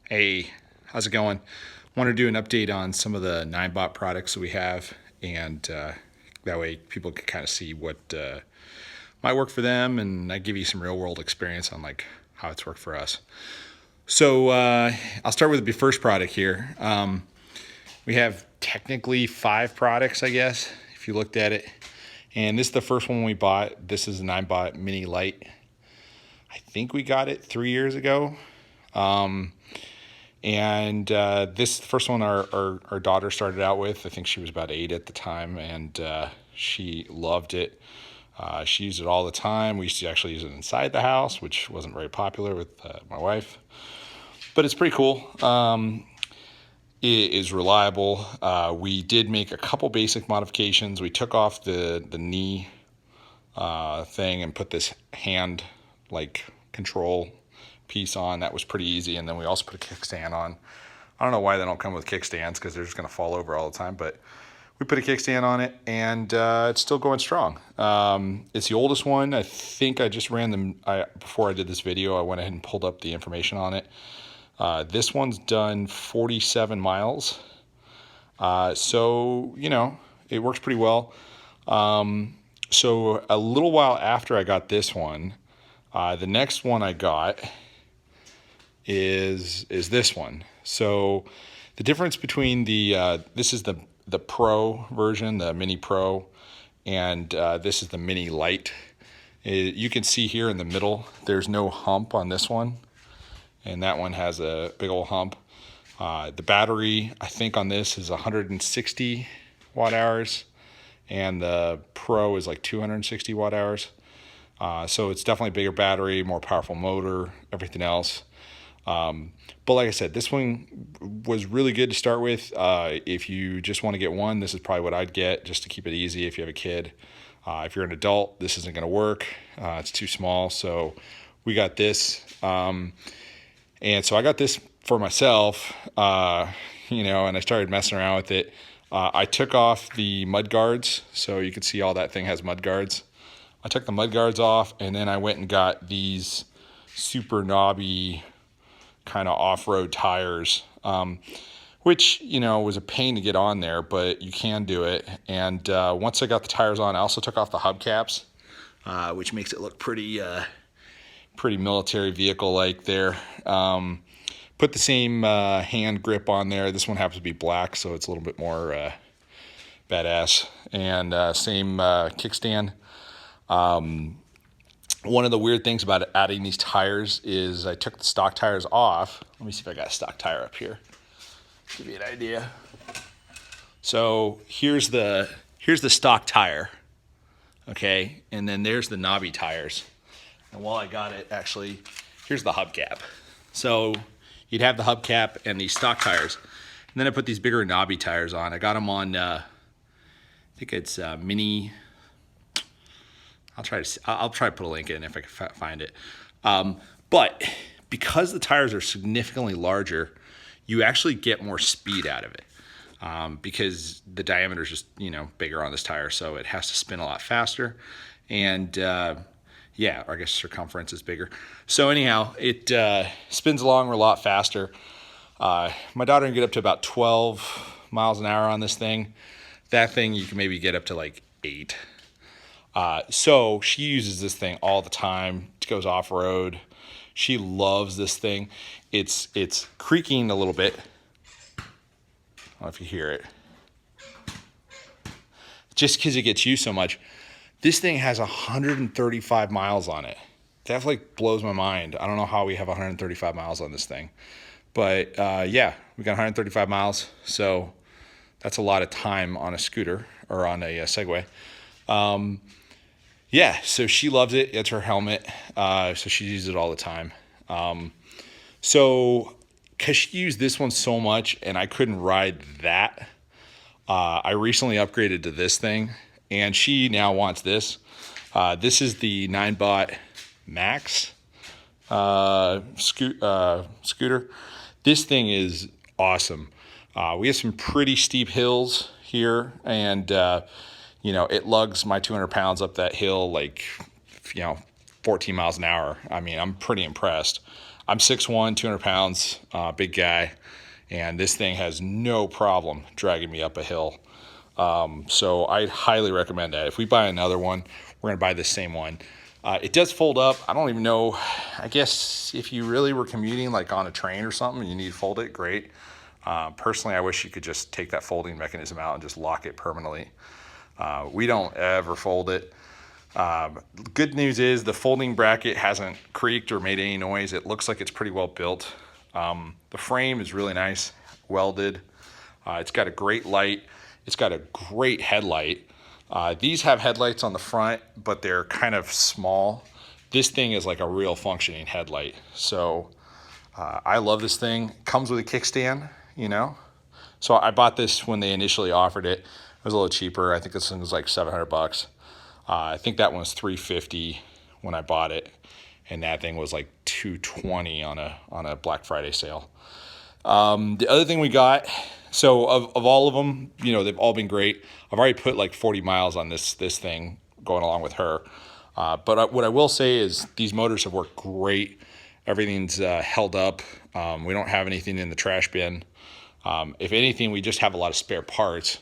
Hey, how's it going? Want to do an update on some of the Ninebot products that we have, and that way people can kind of see what might work for them, and I give you some real world experience on like how it's worked for us. So I'll start with the first product here. We have technically 5 products, I guess, if you looked at it. And this is the first one we bought. This is a Ninebot miniLITE. I think we got it 3 years ago. And this first one our daughter started out with. I think she was about 8 at the time, and she loved it. She used it all the time. We used to actually use it inside the house, which wasn't very popular with my wife. But it's pretty cool. It is reliable. We did make a couple basic modifications. We took off the knee thing and put this hand like control piece on. That was pretty easy. And then we also put a kickstand on. I don't know why they don't come with kickstands, because they're just going to fall over all the time, but we put a kickstand on it, and it's still going strong. It's the oldest one. I think I just ran them before I did this video. I went ahead and pulled up the information on it. This one's done 47 miles. So, you know, it works pretty well. So a little while after I got this one, the next one I got is this one. So the difference between this is the Pro version, the miniPRO, and this is the miniLITE. You can see here in the middle, there's no hump on this one, and that one has a big old hump. The battery, I think on this is 160 watt hours, and the Pro is like 260 watt hours. So it's definitely a bigger battery, more powerful motor, everything else. But like I said, this one was really good to start with. If you just want to get one, this is probably what I'd get, just to keep it easy if you have a kid. If you're an adult, this isn't going to work. It's too small. So we got this. And so I got this for myself, you know, and I started messing around with it. I took off the mud guards. So you can see all that thing has mud guards. I took the mud guards off, and then I went and got these super knobby kind of off-road tires, which, you know, was a pain to get on there, but you can do it. And once I got the tires on, I also took off the hubcaps, which makes it look pretty military vehicle-like there. Put the same hand grip on there. This one happens to be black, so it's a little bit more badass. And same kickstand. One of the weird things about adding these tires is I took the stock tires off. Let me see if I got a stock tire up here. Give you an idea. So here's the stock tire. Okay, and then there's the knobby tires. And while I got it, actually, here's the hubcap. So you'd have the hubcap and these stock tires. And then I put these bigger knobby tires on. I got them on, I think it's mini. I'll try to put a link in if I can find it. But because the tires are significantly larger, you actually get more speed out of it, because the diameter is just, you know, bigger on this tire, so it has to spin a lot faster. And yeah, or I guess circumference is bigger. So anyhow, it spins along a lot faster. My daughter can get up to about 12 miles an hour on this thing. That thing you can maybe get up to like 8. So she uses this thing all the time. She goes off-road. She loves this thing. It's creaking a little bit. I don't know if you hear it. Just because it gets used so much. This thing has 135 miles on it. That like blows my mind. I don't know how we have 135 miles on this thing. But yeah, we got 135 miles. So that's a lot of time on a scooter or on a Segway. Yeah, so she loves it. It's her helmet, so she uses it all the time. So because she used this one so much and I couldn't ride that, I recently upgraded to this thing, and she now wants this. This is the Ninebot Max scooter. This thing is awesome. We have some pretty steep hills here, and you know, it lugs my 200 pounds up that hill like, you know, 14 miles an hour. I mean, I'm pretty impressed. I'm 6'1", 200 pounds, big guy, and this thing has no problem dragging me up a hill. So I highly recommend that. If we buy another one, we're going to buy the same one. It does fold up. I don't even know. I guess if you really were commuting like on a train or something and you need to fold it, great. Personally, I wish you could just take that folding mechanism out and just lock it permanently. We don't ever fold it. Good news is the folding bracket hasn't creaked or made any noise. It looks like it's pretty well built. The frame is really nice, welded. It's got a great light. It's got a great headlight. These have headlights on the front, but they're kind of small. This thing is like a real functioning headlight. So I love this thing. Comes with a kickstand, you know. So I bought this when they initially offered it. It was a little cheaper. I think this one was like $700. I think that one was $350 when I bought it, and that thing was like $220 on a Black Friday sale. The other thing we got, so of all of them, you know, they've all been great. I've already put like 40 miles on this thing going along with her. But what I will say is these motors have worked great. Everything's held up. We don't have anything in the trash bin. If anything, we just have a lot of spare parts.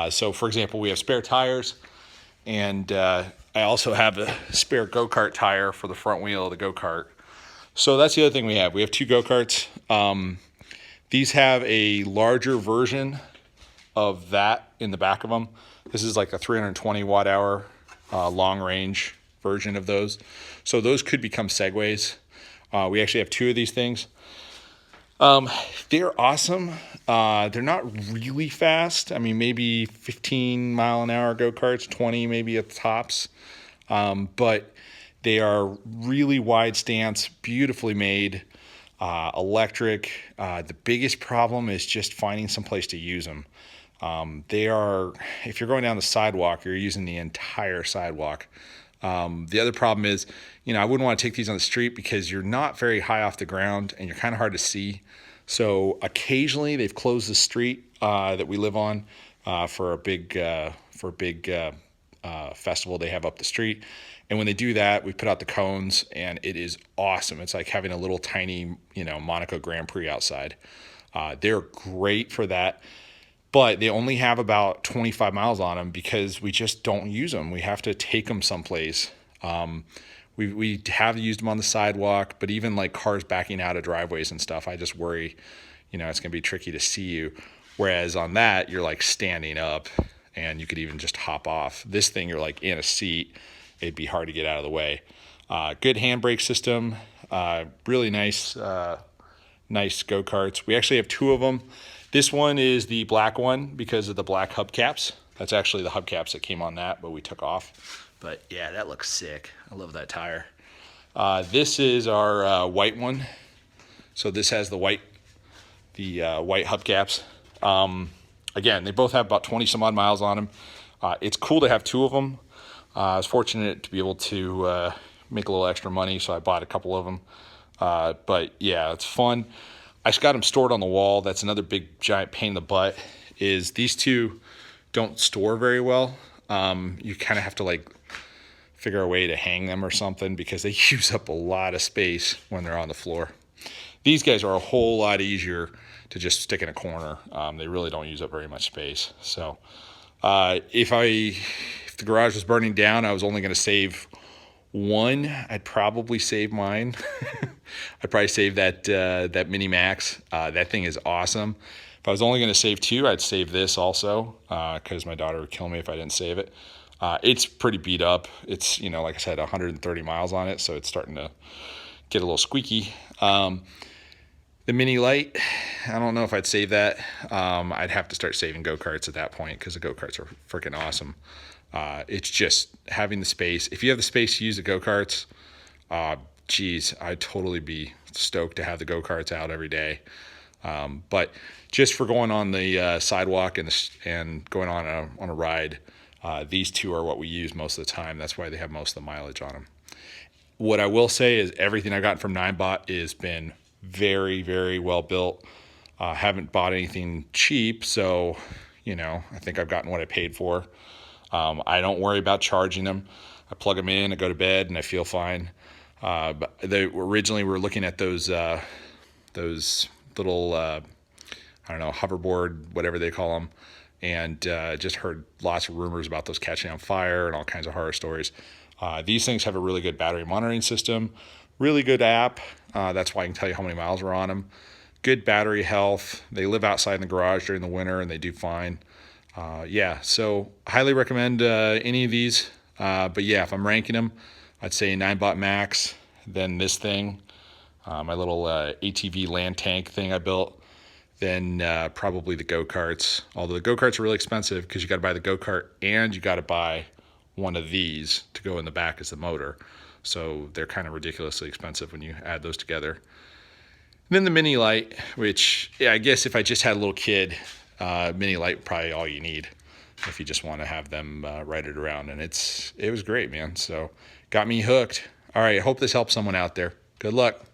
So for example, we have spare tires, and I also have a spare go-kart tire for the front wheel of the go-kart. So that's the other thing we have. We have 2 go-karts. These have a larger version of that in the back of them. This is like a 320 watt hour long range version of those. So those could become Segways. We actually have 2 of these things. They're awesome. They're not really fast. I mean, maybe 15 mile an hour go-karts, 20 maybe at the tops. But they are really wide stance, beautifully made, electric. The biggest problem is just finding some place to use them. If you're going down the sidewalk, you're using the entire sidewalk. The other problem is, you know, I wouldn't want to take these on the street because you're not very high off the ground and you're kind of hard to see. So occasionally they've closed the street that we live on for a big festival they have up the street. And when they do that, we put out the cones, and it is awesome. It's like having a little tiny, you know, Monaco Grand Prix outside. They're great for that, but they only have about 25 miles on them because we just don't use them. We have to take them someplace. We have used them on the sidewalk, but even like cars backing out of driveways and stuff, I just worry, you know, it's going to be tricky to see you. Whereas on that, you're like standing up and you could even just hop off. This thing, you're like in a seat. It'd be hard to get out of the way. Good handbrake system. Really nice go-karts. We actually have 2 of them. This one is the black one because of the black hubcaps. That's actually the hubcaps that came on that, but we took off. But yeah, that looks sick. I love that tire. This is our white one. So this has the white hubcaps. Again, they both have about 20 some odd miles on them. It's cool to have 2 of them. I was fortunate to be able to make a little extra money, so I bought a couple of them. But yeah, it's fun. I just got them stored on the wall. That's another big giant pain in the butt, is these 2 don't store very well. You kind of have to like figure a way to hang them or something because they use up a lot of space when they're on the floor. These guys are a whole lot easier to just stick in a corner. They really don't use up very much space. So if the garage was burning down, I was only going to save one. I'd probably save mine. I'd probably save that Mini Max. That thing is awesome. If I was only going to save 2, I'd save this also because my daughter would kill me if I didn't save it. It's pretty beat up. It's, you know, like I said, 130 miles on it, so it's starting to get a little squeaky. The miniLITE, I don't know if I'd save that. I'd have to start saving go-karts at that point because the go-karts are freaking awesome. It's just having the space. If you have the space to use the go-karts, geez, I'd totally be stoked to have the go-karts out every day. But just for going on the sidewalk and going on a ride, these 2 are what we use most of the time. That's why they have most of the mileage on them. What I will say is everything I got from Ninebot has been very, very well built. Haven't bought anything cheap, so, you know, I think I've gotten what I paid for. I don't worry about charging them. I plug them in, I go to bed, and I feel fine. But they originally were looking at those little, I don't know, hoverboard, whatever they call them, and just heard lots of rumors about those catching on fire and all kinds of horror stories. These things have a really good battery monitoring system, really good app. That's why I can tell you how many miles are on them. Good battery health. They live outside in the garage during the winter and they do fine. Yeah, so highly recommend any of these. But yeah, if I'm ranking them, I'd say Ninebot Max, then this thing, my little ATV land tank thing I built, then probably the go-karts. Although the go-karts are really expensive because you got to buy the go-kart and you got to buy one of these to go in the back as the motor. So they're kind of ridiculously expensive when you add those together. And then the miniLITE, which, yeah, I guess if I just had a little kid, miniLITE probably all you need if you just want to have them ride it around. And it was great, man. So got me hooked. All right, hope this helps someone out there. Good luck.